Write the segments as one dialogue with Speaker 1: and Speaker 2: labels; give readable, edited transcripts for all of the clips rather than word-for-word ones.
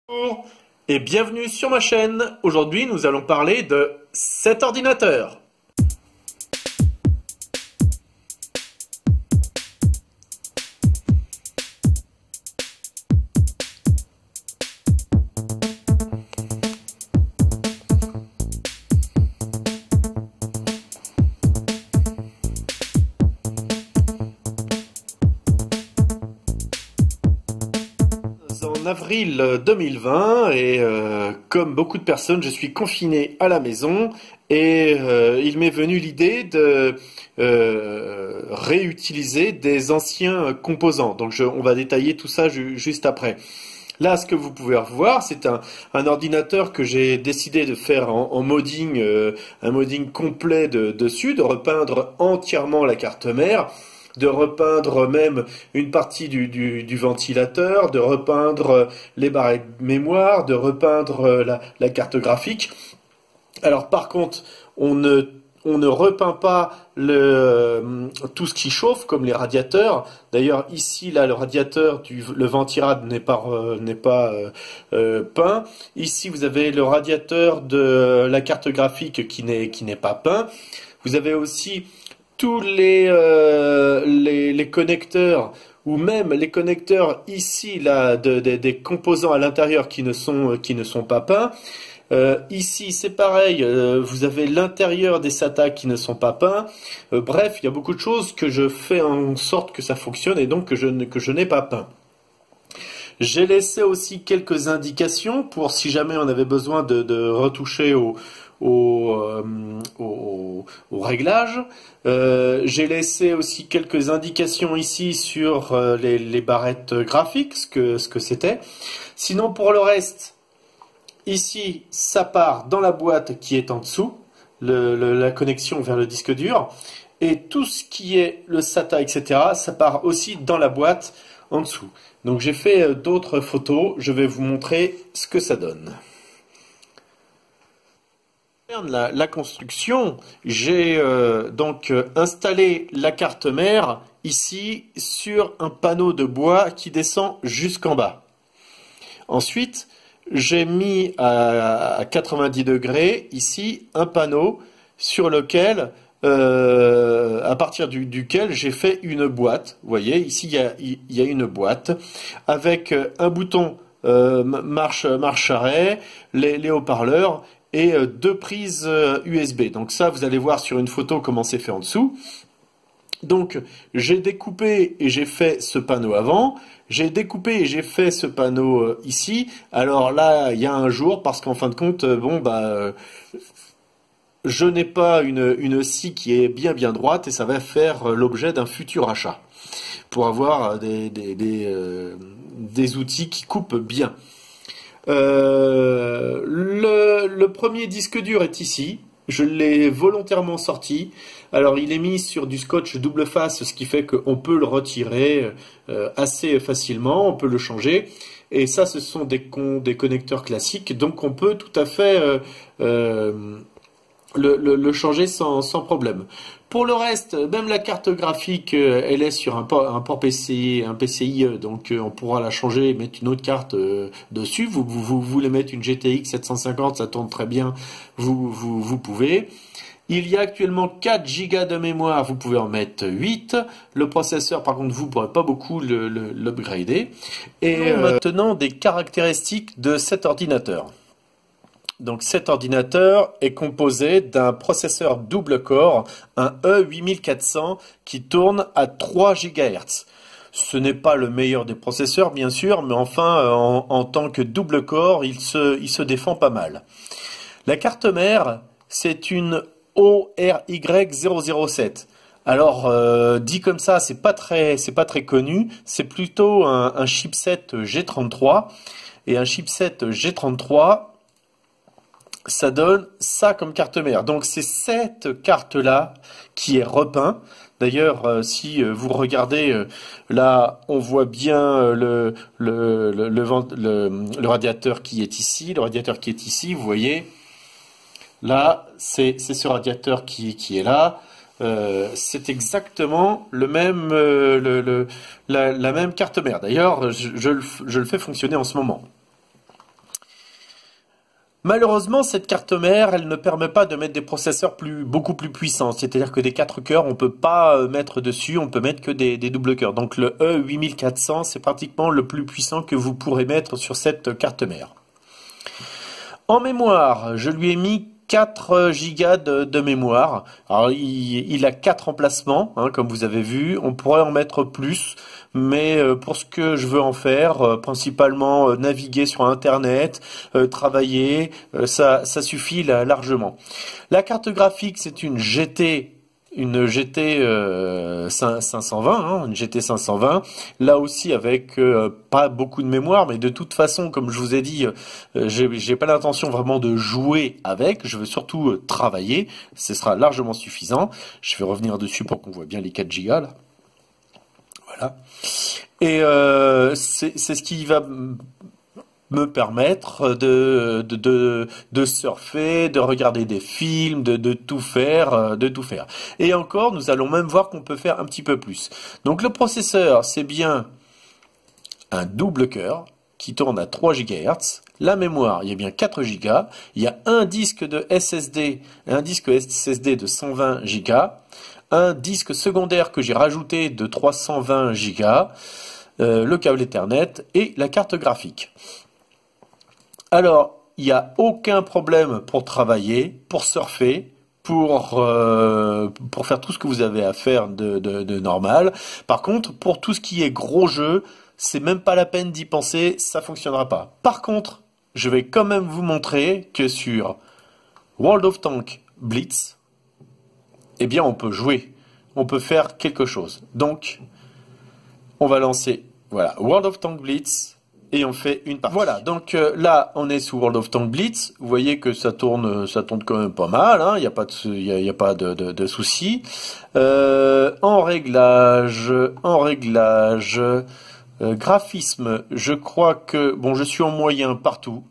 Speaker 1: Bonjour et bienvenue sur ma chaîne. Aujourd'hui, nous allons parler de cet ordinateur. En avril 2020 et comme beaucoup de personnes, je suis confiné à la maison et il m'est venu l'idée de réutiliser des anciens composants. Donc on va détailler tout ça juste après. Là, ce que vous pouvez voir, c'est un ordinateur que j'ai décidé de faire en modding, un modding complet dessus, de repeindre entièrement la carte mère, de repeindre même une partie du ventilateur, de repeindre les barrettes mémoire, de repeindre la carte graphique. Alors par contre, on ne repeint pas tout ce qui chauffe, comme les radiateurs. D'ailleurs, ici, là, le radiateur, le ventirad n'est pas peint. Ici, vous avez le radiateur de la carte graphique qui n'est pas peint. Vous avez aussi tous les connecteurs, ou même les connecteurs ici, là, des composants à l'intérieur qui ne sont pas peints. Ici, c'est pareil, vous avez l'intérieur des SATA qui ne sont pas peints. Bref, il y a beaucoup de choses que je fais en sorte que ça fonctionne et donc que je n'ai pas peint. J'ai laissé aussi quelques indications pour si jamais on avait besoin de retoucher au réglage. J'ai laissé aussi quelques indications ici sur les barrettes graphiques, ce que c'était. Sinon, pour le reste, ici, ça part dans la boîte qui est en dessous, la connexion vers le disque dur. Et tout ce qui est le SATA, etc., ça part aussi dans la boîte en dessous. Donc j'ai fait d'autres photos, je vais vous montrer ce que ça donne. La construction, j'ai donc installé la carte mère ici sur un panneau de bois qui descend jusqu'en bas. Ensuite, j'ai mis à 90 degrés ici un panneau sur lequel, à partir duquel j'ai fait une boîte. Vous voyez, ici il y a une boîte avec un bouton marche arrêt, les haut-parleurs et deux prises USB. Donc ça, vous allez voir sur une photo comment c'est fait en dessous. Donc j'ai découpé et j'ai fait ce panneau avant, j'ai découpé et j'ai fait ce panneau ici. Alors là, il y a un jour, parce qu'en fin de compte, je n'ai pas une scie qui est bien droite et ça va faire l'objet d'un futur achat pour avoir des outils qui coupent bien. Le premier disque dur est ici. Je l'ai volontairement sorti. Alors il est mis sur du scotch double face, ce qui fait qu'on peut le retirer assez facilement, on peut le changer. Et ça, ce sont des connecteurs classiques, donc on peut tout à fait le changer sans problème. Pour le reste, même la carte graphique, elle est sur un port PCI, donc on pourra la changer et mettre une autre carte dessus. Vous voulez mettre une GTX 750, ça tourne très bien, vous pouvez. Il y a actuellement 4 Go de mémoire, vous pouvez en mettre 8. Le processeur, par contre, vous ne pourrez pas beaucoup l'upgrader. Et maintenant, des caractéristiques de cet ordinateur. Donc cet ordinateur est composé d'un processeur double core, un E8400 qui tourne à 3 GHz. Ce n'est pas le meilleur des processeurs bien sûr, mais enfin en tant que double core, il se défend pas mal. La carte mère, c'est une ORY007. Alors dit comme ça, c'est pas très connu, c'est plutôt un chipset G33 et un chipset G33 ça donne ça comme carte mère. Donc c'est cette carte-là qui est repeint. D'ailleurs, si vous regardez, là, on voit bien le radiateur qui est ici. Le radiateur qui est ici, vous voyez. Là, c'est ce radiateur qui est là. C'est exactement le même, la même carte mère. D'ailleurs, je le fais fonctionner en ce moment. Malheureusement, cette carte mère, elle ne permet pas de mettre des processeurs beaucoup plus puissants. C'est-à-dire que des 4 cœurs, on peut pas mettre dessus, on peut mettre que des doubles cœurs. Donc le E8400, c'est pratiquement le plus puissant que vous pourrez mettre sur cette carte mère. En mémoire, je lui ai mis 4 gigas de mémoire. Alors il a 4 emplacements, hein, comme vous avez vu. On pourrait en mettre plus, mais pour ce que je veux en faire, principalement naviguer sur Internet, travailler, ça suffit largement. La carte graphique, c'est une GT 520, hein, une GT 520, là aussi avec pas beaucoup de mémoire, mais de toute façon, comme je vous ai dit, j'ai pas l'intention vraiment de jouer avec, je veux surtout travailler, ce sera largement suffisant. Je vais revenir dessus pour qu'on voit bien les 4 Go là. Voilà. Et c'est ce qui va me permettre de surfer, de regarder des films, de tout faire, de tout faire. Et encore, nous allons même voir qu'on peut faire un petit peu plus. Donc le processeur, c'est bien un double cœur qui tourne à 3 GHz. La mémoire, il y a bien 4 Go. Il y a un disque de SSD, un disque SSD de 120 Go. Un disque secondaire que j'ai rajouté de 320 Go. Le câble Ethernet et la carte graphique. Alors, il n'y a aucun problème pour travailler, pour surfer, pour faire tout ce que vous avez à faire de normal. Par contre, pour tout ce qui est gros jeu, c'est même pas la peine d'y penser, ça fonctionnera pas. Par contre, je vais quand même vous montrer que sur World of Tanks Blitz, eh bien on peut jouer, on peut faire quelque chose. Donc, on va lancer, voilà, World of Tanks Blitz. Et on fait une partie. Voilà, donc là, on est sous World of Tanks Blitz. Vous voyez que ça tourne quand même pas mal. Hein, il n'y a pas de souci. En réglage, graphisme. Je crois que bon, je suis en moyen partout.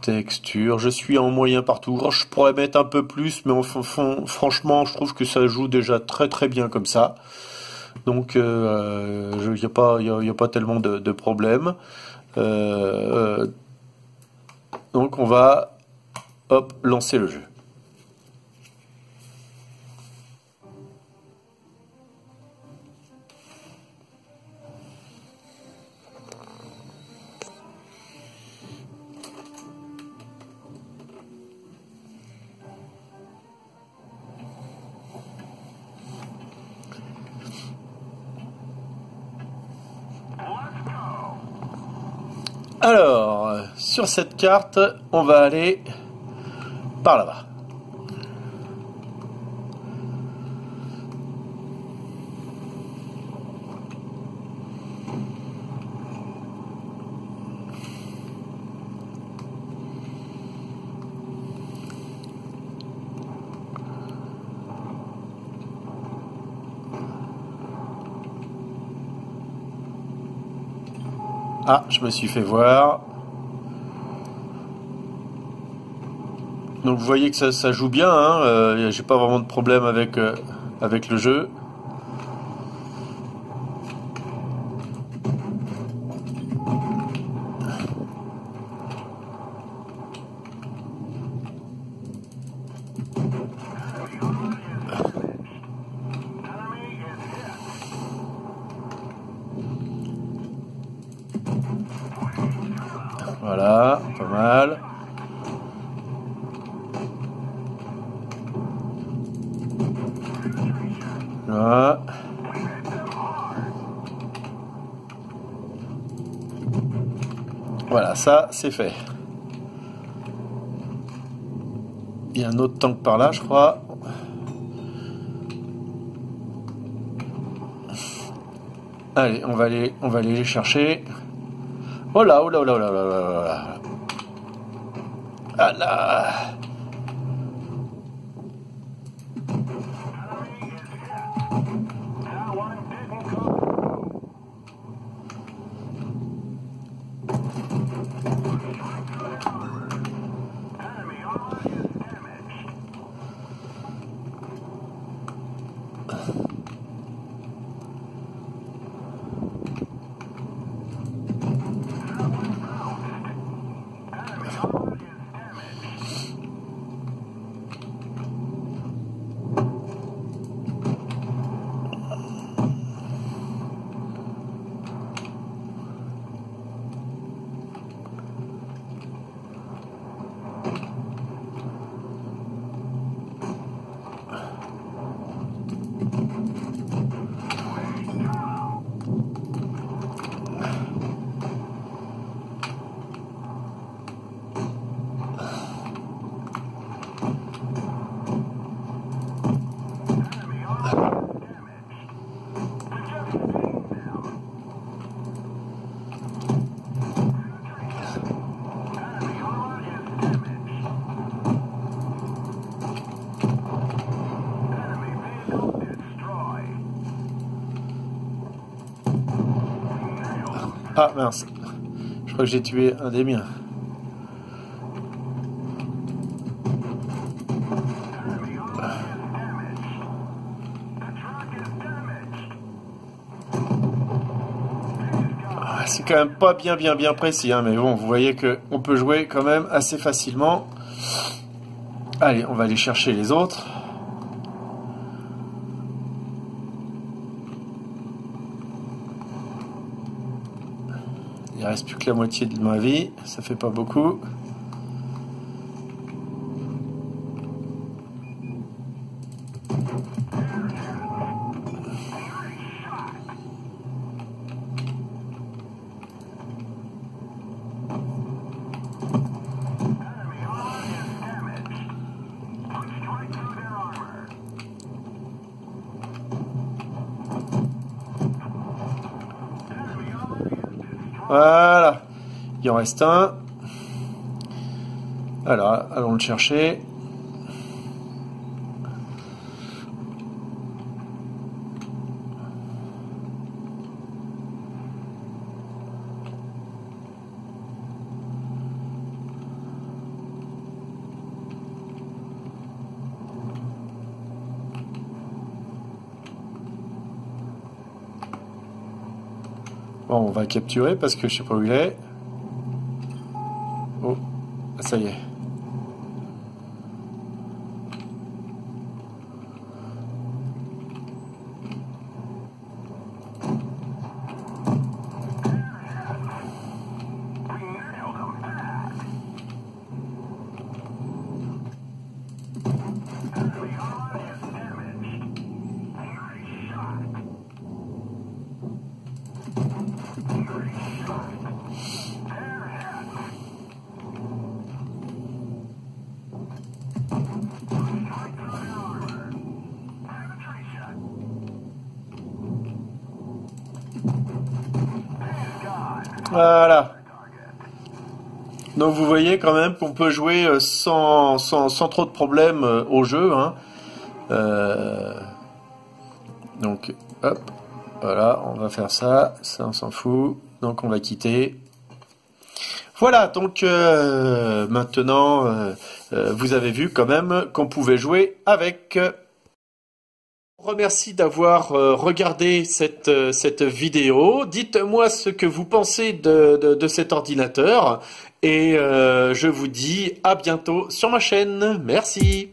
Speaker 1: Texture, je suis en moyen partout. Je pourrais mettre un peu plus, mais franchement, je trouve que ça joue déjà très très bien comme ça. Donc, il n'y a pas tellement de problème. Donc, on va, hop, lancer le jeu. Alors, sur cette carte, on va aller par là-bas. Ah, je me suis fait voir. Donc vous voyez que ça joue bien, hein, j'ai pas vraiment de problème avec le jeu. Voilà, pas mal. Voilà. Voilà, ça c'est fait. Il y a un autre tank par là, je crois. Allez, on va aller les chercher. Oh là, oh là, oh là, oh là, oh là, oh là. Ah là. Ah mince, je crois que j'ai tué un des miens. C'est quand même pas bien précis, hein, mais bon, vous voyez que on peut jouer quand même assez facilement. Allez, on va aller chercher les autres. Il reste plus que la moitié de ma vie, ça fait pas beaucoup. Voilà, il en reste un. Alors, allons le chercher. Bon, on va capturer parce que je sais pas où il est. Oh, ça y est. Voilà. Donc vous voyez quand même qu'on peut jouer sans trop de problèmes au jeu. Hein. Donc, hop, voilà, on va faire ça. Ça, on s'en fout. Donc on va quitter. Voilà, donc maintenant, vous avez vu quand même qu'on pouvait jouer avec. Je vous remercie d'avoir regardé cette vidéo. Dites-moi ce que vous pensez de cet ordinateur. Et je vous dis à bientôt sur ma chaîne. Merci.